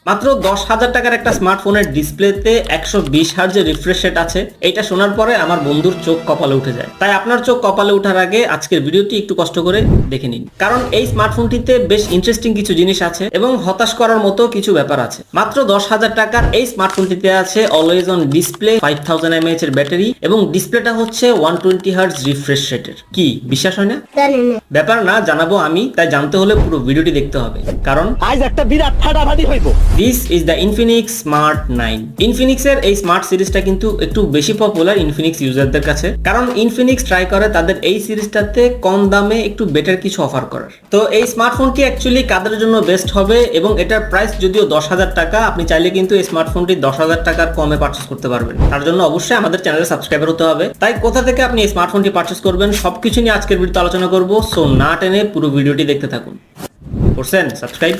মাত্র 10,000 টাকার একটা স্মার্টফোনের ডিসপ্লেতে 120 হার্জের রিফ্রেশ রেট আছে। এটা শোনার পরে আমার বন্ধুর চোখ কপালে উঠে যায়। তাই আপনার চোখ কপালে ওঠার আগে আজকের ভিডিওটি একটু কষ্ট করে দেখে নিন, কারণ এই স্মার্টফোনটিতে বেশ ইন্টারেস্টিং কিছু জিনিস আছে এবং হতাশ করার মতো কিছু ব্যাপার আছে। মাত্র 10,000 টাকার এই স্মার্টফোনটিতে আছে অলওয়েজ অন ডিসপ্লে, 5000 mAh এর ব্যাটারি এবং ডিসপ্লেটা হচ্ছে 120 হার্জ রিফ্রেশ রেটের। কি বিশ্বাস হয় না? ব্যাপার না, জানাবো আমি, তাই জানতে হলে পুরো ভিডিওটি দেখতে হবে, কারণ আজ একটা বিরাট ফাটাফাটি হইব। This is the Infinix smart 9। ইনফিনিক্সের এই স্মার্ট সিরিজটা কিন্তু একটু বেশি পপুলার ইনফিনিক্স ইউজারদের কাছে, কারণ ইনফিনিক্স ট্রাই করে তাদের এই সিরিজটাতে কম দামে একটু বেটার কিছু অফার করার। তো এই স্মার্টফোনটি অ্যাকচুয়ালি কাদের জন্য বেস্ট হবে, এবং এটার প্রাইস যদিও 10,000 টাকা, আপনি চাইলে কিন্তু এই স্মার্টফোনটি 10,000 টাকার কমে পারচেস করতে পারবেন। তার জন্য অবশ্যই আমাদের চ্যানেলে সাবস্ক্রাইবার হতে হবে। তাই কোথা থেকে আপনি এই স্মার্টফোনটি পারচেস করবেন সবকিছু নিয়ে আজকের ভিডিওতে আলোচনা করব। সো না টেনে পুরো ভিডিওটি দেখতে থাকুন। করছেন সাবস্ক্রাইব?